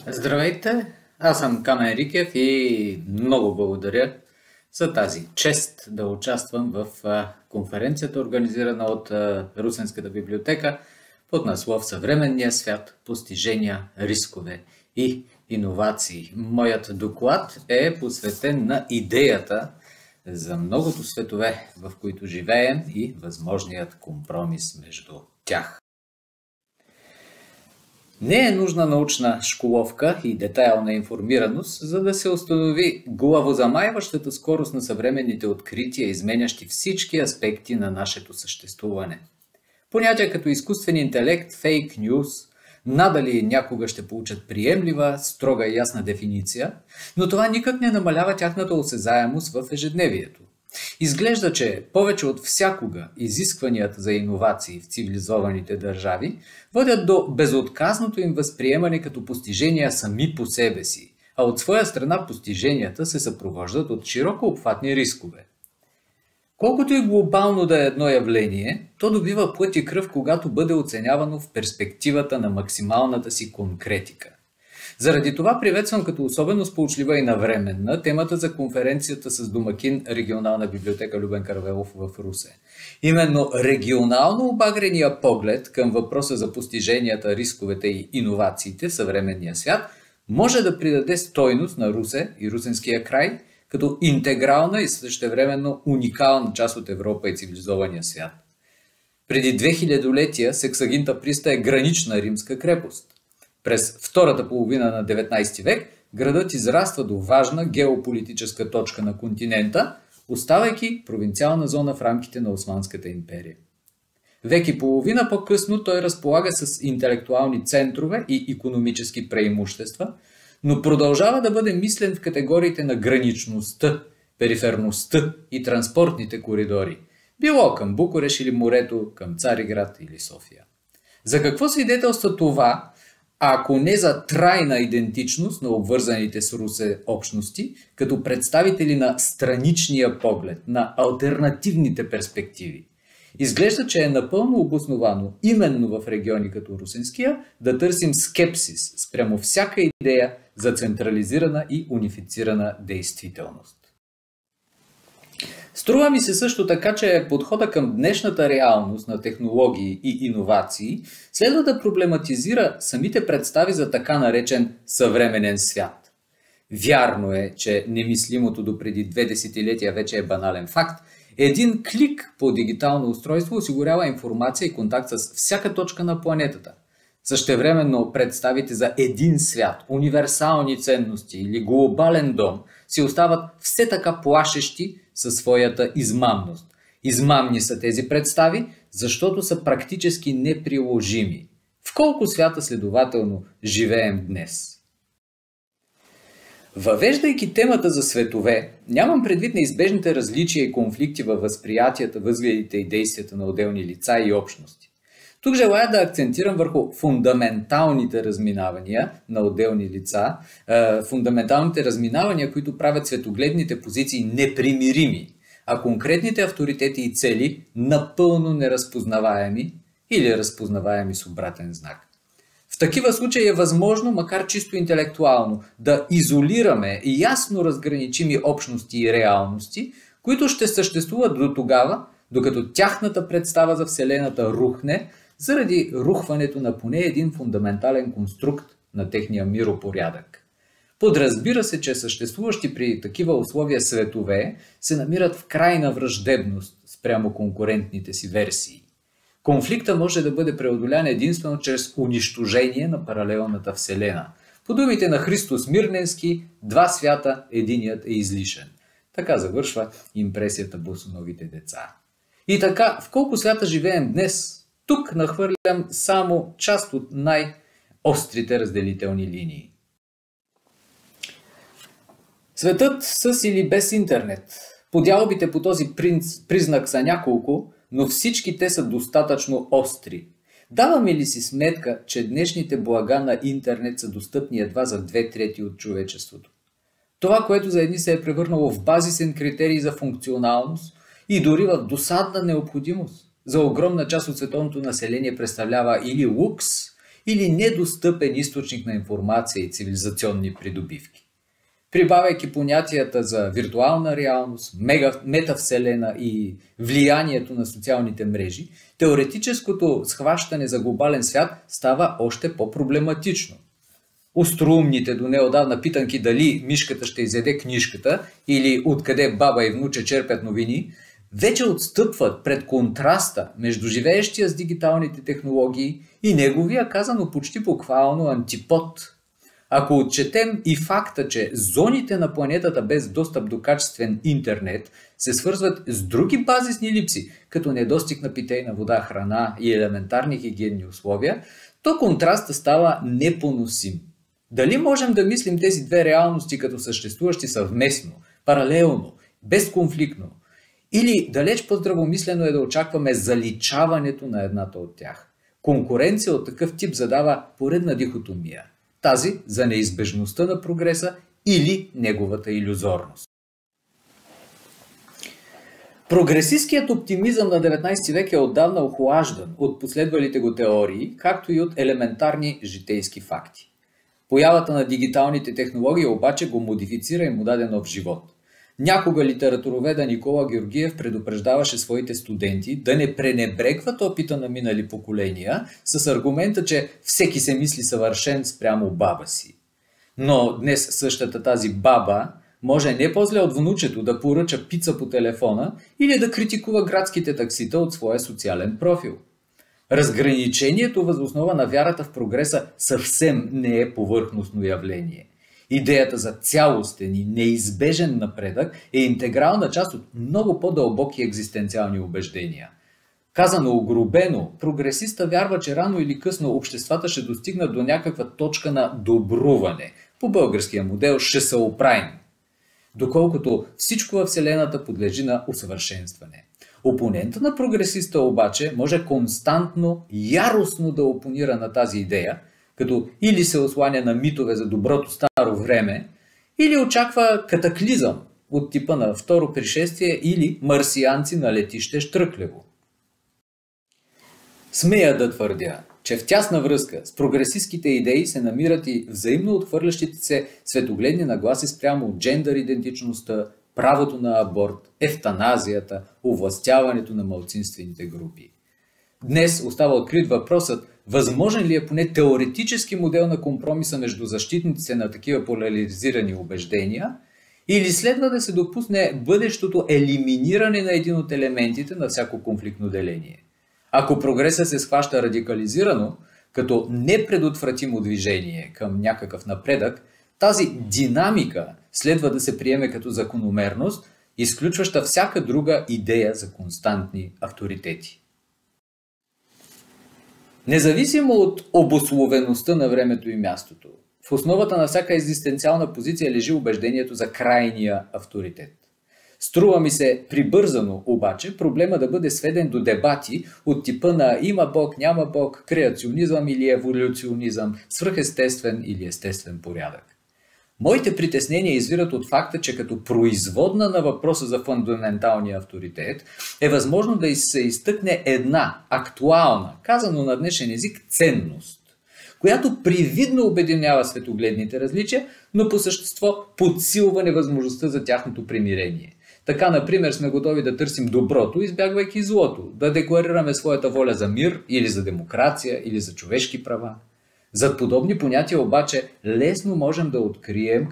Здравейте, аз съм Камен Рикев и много благодаря за тази чест да участвам в конференцията, организирана от Русенската библиотека под наслов "Съвременния свят, постижения, рискове и иновации". Моят доклад е посветен на идеята за многото светове, в които живеем, и възможният компромис между тях. Не е нужна научна школовка и детайлна информираност, за да се установи главозамайващата скорост на съвременните открития, изменящи всички аспекти на нашето съществуване. Понятия като изкуствен интелект, фейк нюз, надали някога ще получат приемлива, строга и ясна дефиниция, но това никак не намалява тяхната осезаемост в ежедневието. Изглежда, че повече от всякога изискванията за иновации в цивилизованите държави водят до безотказното им възприемане като постижения сами по себе си, а от своя страна постиженията се съпровождат от широко обхватни рискове. Колкото и глобално да е едно явление, то добива плът и кръв, когато бъде оценявано в перспективата на максималната си конкретика. Заради това приветствам като особено сполучлива и навременна темата за конференцията с домакин Регионална библиотека Любен Каравелов в Русе. Именно регионално обагрения поглед към въпроса за постиженията, рисковете и иновациите в съвременния свят може да придаде стойност на Русе и Русенския край като интегрална и същевременно уникална част от Европа и цивилизования свят. Преди 2000-летия Сексагинта Приста е гранична римска крепост. През втората половина на 19 век градът израства до важна геополитическа точка на континента, оставайки провинциална зона в рамките на Османската империя. Век и половина по-късно той разполага с интелектуални центрове и икономически преимущества, но продължава да бъде мислен в категориите на граничността, периферността и транспортните коридори, било към Букурещ или морето, към Цариград или София. За какво свидетелства това, ако не за трайна идентичност на обвързаните с Русе общности, като представители на страничния поглед, на алтернативните перспективи? Изглежда, че е напълно обосновано именно в региони като Русенския да търсим скепсис спрямо всяка идея за централизирана и унифицирана действителност. Струва ми се също така, че подхода към днешната реалност на технологии и иновации следва да проблематизира самите представи за така наречен съвременен свят. Вярно е, че немислимото допреди 2 десетилетия вече е банален факт. Един клик по дигитално устройство осигурява информация и контакт с всяка точка на планетата. Същевременно представите за един свят, универсални ценности или глобален дом си остават все така плашещи със своята измамност. Измамни са тези представи, защото са практически неприложими. В колко свята следователно живеем днес? Въвеждайки темата за светове, нямам предвид неизбежните различия и конфликти във възприятията, възгледите и действията на отделни лица и общности. Тук желая да акцентирам върху фундаменталните разминавания на отделни лица, фундаменталните разминавания, които правят светогледните позиции непримирими, а конкретните авторитети и цели напълно неразпознаваеми или разпознаваеми с обратен знак. В такива случаи е възможно, макар чисто интелектуално, да изолираме и ясно разграничими общности и реалности, които ще съществуват до тогава, докато тяхната представа за Вселената рухне, заради рухването на поне един фундаментален конструкт на техния миропорядък. Подразбира се, че съществуващи при такива условия светове се намират в крайна враждебност спрямо конкурентните си версии. Конфликта може да бъде преодолян единствено чрез унищожение на паралелната Вселена. По думите на Христо Смирненски, 2 свята, единият е излишен. Така завършва импресията Босоновите деца. И така, в колко свята живеем днес? Тук нахвърлям само част от най-острите разделителни линии. Светът с или без интернет. Подялбите по този признак са няколко, но всички те са достатъчно остри. Даваме ли си сметка, че днешните блага на интернет са достъпни едва за 2/3 от човечеството? Това, което за едни се е превърнало в базисен критерий за функционалност и дори в досадна необходимост, за огромна част от световното население представлява или лукс, или недостъпен източник на информация и цивилизационни придобивки. Прибавяйки понятията за виртуална реалност, метавселена и влиянието на социалните мрежи, теоретическото схващане за глобален свят става още по-проблематично. Остроумните до неодавна питанки дали мишката ще изяде книжката или откъде баба и внуче черпят новини, вече отстъпват пред контраста между живеещия с дигиталните технологии и неговия, казано почти буквално, антипод. Ако отчетем и факта, че зоните на планетата без достъп до качествен интернет се свързват с други базисни липси, като недостиг на питейна вода, храна и елементарни хигиенни условия, то контрастът става непоносим. Дали можем да мислим тези две реалности като съществуващи съвместно, паралелно, безконфликтно? Или далеч по-здравомислено е да очакваме заличаването на едната от тях? Конкуренция от такъв тип задава поредна дихотомия. Тази за неизбежността на прогреса или неговата илюзорност. Прогресистският оптимизъм на 19 век е отдавна охлаждан от последвалите го теории, както и от елементарни житейски факти. Появата на дигиталните технологии обаче го модифицира и му даде нов живот. Някога литературоведа Никола Георгиев предупреждаваше своите студенти да не пренебрегват опита на минали поколения с аргумента, че всеки се мисли съвършен спрямо баба си. Но днес същата тази баба може не по-зле от внучето да поръча пица по телефона или да критикува градските таксита от своя социален профил. Разграничението въз основа на вярата в прогреса съвсем не е повърхностно явление. Идеята за цялостен и неизбежен напредък е интегрална част от много по-дълбоки екзистенциални убеждения. Казано огрубено, прогресиста вярва, че рано или късно обществата ще достигнат до някаква точка на добруване, по българския модел ще се оправим, доколкото всичко във Вселената подлежи на усъвършенстване. Опонента на прогресиста обаче може константно, яростно да опонира на тази идея, като или се осланя на митове за доброто старо време, или очаква катаклизъм от типа на второ пришествие или марсианци на летище Щръклево. Смея да твърдя, че в тясна връзка с прогресистските идеи се намират и взаимно отхвърлящите се светогледни нагласи спрямо джендър идентичността, правото на аборт, евтаназията, овластяването на малцинствените групи. Днес остава открит въпросът, възможен ли е поне теоретически модел на компромиса между защитниците на такива поляризирани убеждения, или следва да се допусне бъдещото елиминиране на един от елементите на всяко конфликтно деление. Ако прогресът се схваща радикализирано, като непредотвратимо движение към някакъв напредък, тази динамика следва да се приеме като закономерност, изключваща всяка друга идея за константни авторитети. Независимо от обусловеността на времето и мястото, в основата на всяка екзистенциална позиция лежи убеждението за крайния авторитет. Струва ми се прибързано обаче проблема да бъде сведен до дебати от типа на има Бог, няма Бог, креационизъм или еволюционизъм, свръхестествен или естествен порядък. Моите притеснения извират от факта, че като производна на въпроса за фундаменталния авторитет е възможно да се изтъкне една актуална, казано на днешен език, ценност, която привидно обединява светогледните различия, но по същество подсилва невъзможността за тяхното примирение. Така, например, сме готови да търсим доброто, избягвайки злото, да декларираме своята воля за мир или за демокрация или за човешки права. Зад подобни понятия обаче лесно можем да открием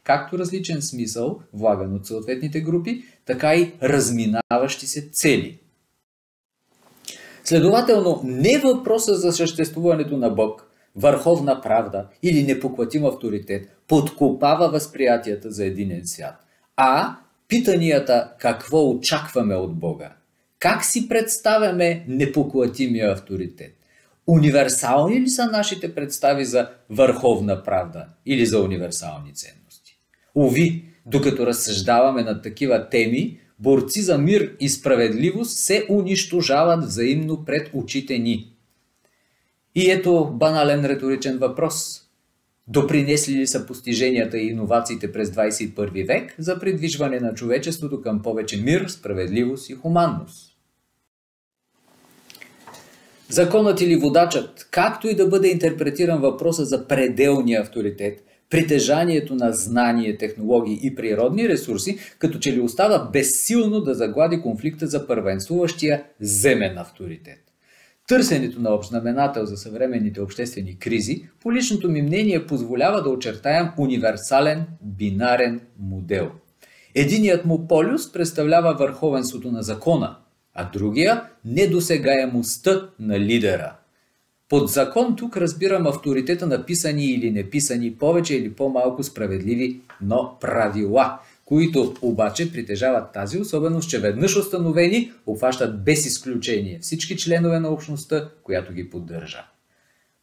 както различен смисъл, влаган от съответните групи, така и разминаващи се цели. Следователно, не въпроса за съществуването на Бог, върховна правда или непоклатим авторитет подкопава възприятията за единен свят, а питанията какво очакваме от Бога, как си представяме непоклатимия авторитет, универсални ли са нашите представи за върховна правда или за универсални ценности? Уви, докато разсъждаваме над такива теми, борци за мир и справедливост се унищожават взаимно пред очите ни. И ето банален риторичен въпрос. Допринесли ли са постиженията и иновациите през 21 век за придвижване на човечеството към повече мир, справедливост и хуманност? Законът или водачът, както и да бъде интерпретиран въпроса за пределния авторитет, притежанието на знание, технологии и природни ресурси, като че ли остава безсилно да заглади конфликта за първенствуващия земен авторитет. Търсенето на общ знаменател за съвременните обществени кризи, по личното ми мнение, позволява да очертаем универсален бинарен модел. Единият му полюс представлява върховенството на закона, а другия – недосегаемостта на лидера. Под закон тук разбирам авторитета на писани или неписани, повече или по-малко справедливи, но правила, които обаче притежават тази особеност, че веднъж установени, обхващат без изключение всички членове на общността, която ги поддържа.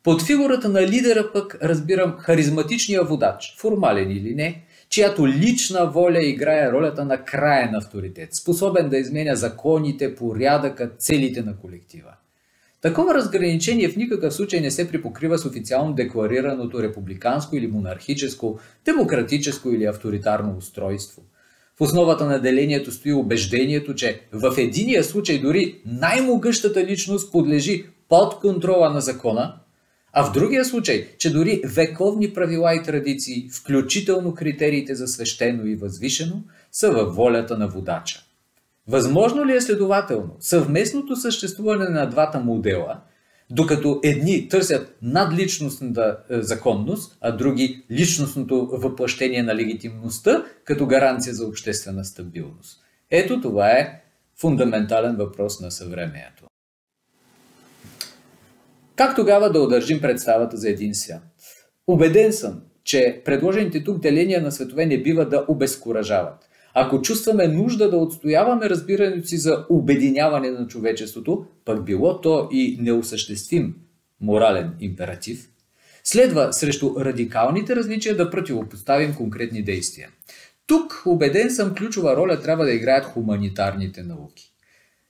Под фигурата на лидера пък разбирам харизматичния водач, формален или не, чиято лична воля играе ролята на краен авторитет, способен да изменя законите, порядъка, целите на колектива. Такова разграничение в никакъв случай не се припокрива с официално декларираното републиканско или монархическо, демократическо или авторитарно устройство. В основата на делението стои убеждението, че в единия случай дори най-могъщата личност подлежи под контрола на закона, а в другия случай, че дори вековни правила и традиции, включително критериите за свещено и възвишено, са във волята на водача. Възможно ли е следователно съвместното съществуване на двата модела, докато едни търсят надличностната законност, а други личностното въплъщение на легитимността като гаранция за обществена стабилност? Ето това е фундаментален въпрос на съвремието. Как тогава да удържим представата за един свят? Убеден съм, че предложените тук деления на светове не бива да обезкуражават. Ако чувстваме нужда да отстояваме разбирането си за обединяване на човечеството, пък било то и неосъществим морален императив, следва срещу радикалните различия да противопоставим конкретни действия. Тук, убеден съм, ключова роля трябва да играят хуманитарните науки.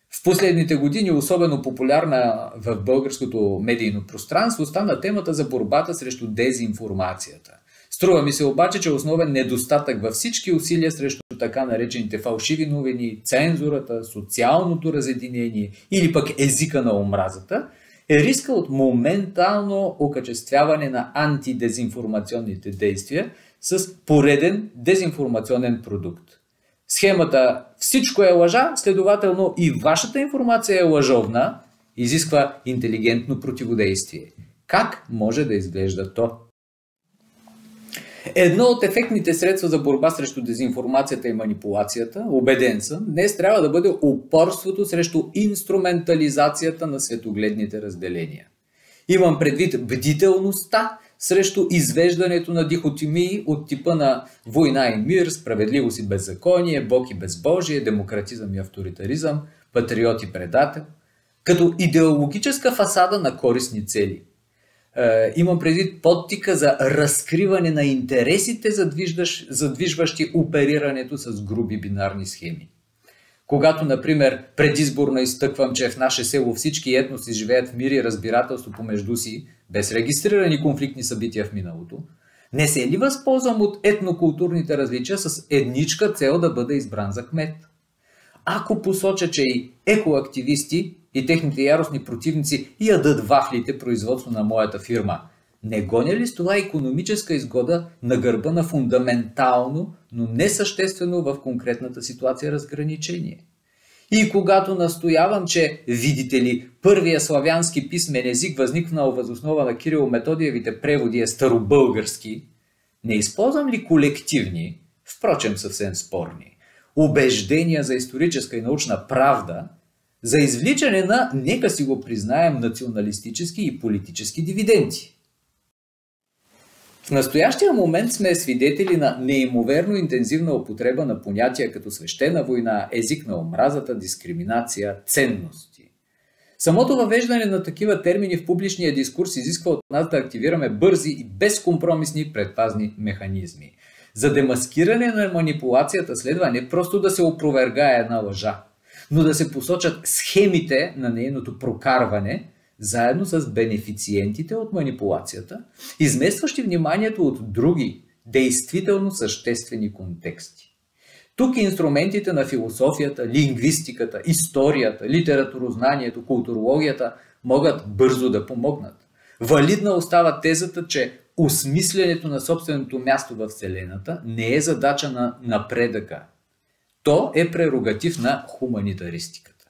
В последните години особено популярна в българското медийно пространство стана темата за борбата срещу дезинформацията. Струва ми се обаче, че основен недостатък във всички усилия срещу така наречените фалшиви новини, цензурата, социалното разединение или пък езика на омразата е риска от моментално окачествяване на антидезинформационните действия с пореден дезинформационен продукт. Схемата "всичко е лъжа", следователно и вашата информация е лъжовна, изисква интелигентно противодействие. Как може да изглежда то? Едно от ефектните средства за борба срещу дезинформацията и манипулацията, убеден съм, днес трябва да бъде упорството срещу инструментализацията на светогледните разделения. Имам предвид бдителността срещу извеждането на дихотимии от типа на война и мир, справедливост и беззаконие, Бог и безбожие, демократизъм и авторитаризъм, патриот и предател, като идеологическа фасада на корисни цели. Имам предвид подтика за разкриване на интересите, задвижващи оперирането с груби бинарни схеми. Когато, например, предизборно изтъквам, че в наше село всички етноси живеят в мир и разбирателство помежду си, без регистрирани конфликтни събития в миналото, не се ли възползвам от етнокултурните различия с едничка цел да бъда избран за кмет? Ако посоча, че и екоактивисти и техните яростни противници ядат вафлите производство на моята фирма, не гоня ли с това икономическа изгода на гърба на фундаментално, но несъществено в конкретната ситуация разграничение? И когато настоявам, че, видите ли, първия славянски писмен език, възникнал въз основа на Кирило-Методиевите преводи, е старобългарски, не използвам ли колективни, впрочем съвсем спорни, убеждения за историческа и научна правда, за извличане на, нека си го признаем, националистически и политически дивиденти? В настоящия момент сме свидетели на неимоверно интензивна употреба на понятия като свещена война, език на омразата, дискриминация, ценности. Самото въвеждане на такива термини в публичния дискурс изисква от нас да активираме бързи и безкомпромисни предпазни механизми. За демаскиране на манипулацията следва не просто да се опровергае една лъжа, но да се посочат схемите на нейното прокарване, заедно с бенефициентите от манипулацията, изместващи вниманието от други, действително съществени контексти. Тук инструментите на философията, лингвистиката, историята, литературознанието, културологията могат бързо да помогнат. Валидна остава тезата, че осмисленето на собственото място в Вселената не е задача на напредъка. То е прерогатив на хуманитаристиката.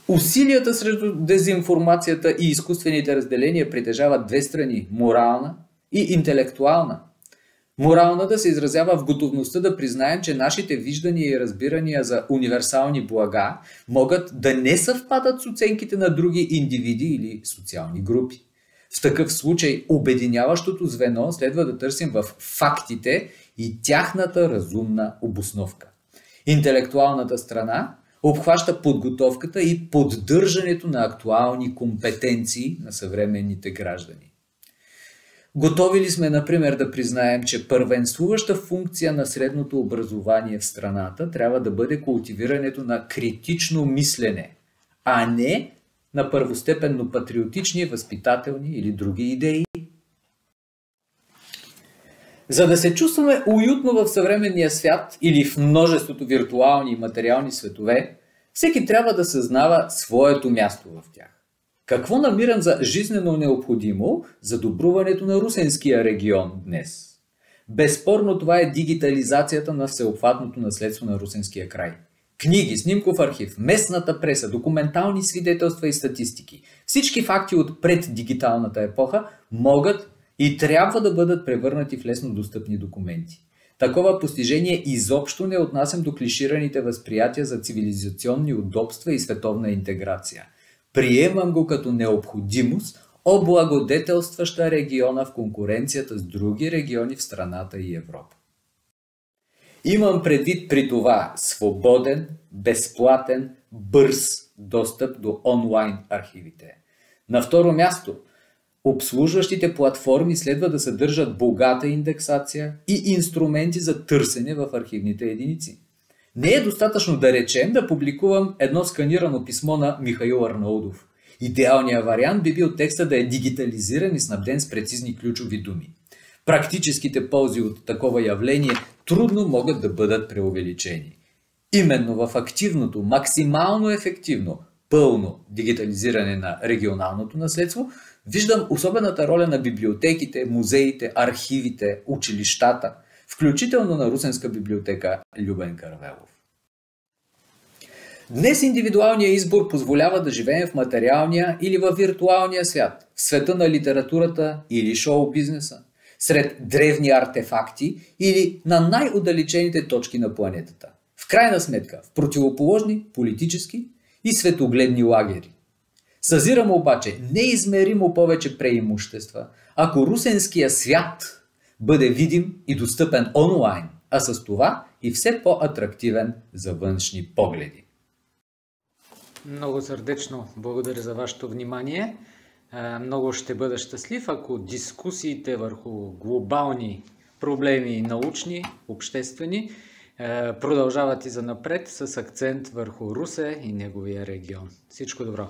Усилията срещу дезинформацията и изкуствените разделения притежават две страни – морална и интелектуална. Моралната се изразява в готовността да признаем, че нашите виждания и разбирания за универсални блага могат да не съвпадат с оценките на други индивиди или социални групи. В такъв случай обединяващото звено следва да търсим в фактите и тяхната разумна обосновка. Интелектуалната страна обхваща подготовката и поддържането на актуални компетенции на съвременните граждани. Готови ли сме, например, да признаем, че първенствуваща функция на средното образование в страната трябва да бъде култивирането на критично мислене, а не на първостепенно патриотични, възпитателни или други идеи? За да се чувстваме уютно в съвременния свят или в множеството виртуални и материални светове, всеки трябва да съзнава своето място в тях. Какво намирам за жизнено необходимо за добруването на русенския регион днес? Безспорно това е дигитализацията на всеобхватното наследство на русенския край. Книги, снимков архив, местната преса, документални свидетелства и статистики. Всички факти от преддигиталната епоха могат и трябва да бъдат превърнати в лесно достъпни документи. Такова постижение изобщо не отнасям до клишираните възприятия за цивилизационни удобства и световна интеграция. Приемам го като необходимост, облагодетелстваща региона в конкуренцията с други региони в страната и Европа. Имам предвид при това свободен, безплатен, бърз достъп до онлайн архивите. На второ място, обслужващите платформи следва да съдържат богата индексация и инструменти за търсене в архивните единици. Не е достатъчно да речем да публикувам едно сканирано писмо на Михаил Арнаудов. Идеалният вариант би бил текста да е дигитализиран и снабден с прецизни ключови думи. Практическите ползи от такова явление трудно могат да бъдат преувеличени. Именно в активното, максимално ефективно, пълно дигитализиране на регионалното наследство виждам особената роля на библиотеките, музеите, архивите, училищата, включително на Русенска библиотека Любен Каравелов. Днес индивидуалният избор позволява да живеем в материалния или във виртуалния свят, в света на литературата или шоу-бизнеса, сред древни артефакти или на най-удалечените точки на планетата. В крайна сметка, в противоположни политически и светогледни лагери. Съзирам обаче неизмеримо повече преимущества, ако русенския свят бъде видим и достъпен онлайн, а с това и все по-атрактивен за външни погледи. Много сърдечно благодаря за вашето внимание. Много ще бъда щастлив, ако дискусиите върху глобални проблеми, научни, обществени, продължават и занапред с акцент върху Русе и неговия регион. Всичко добро!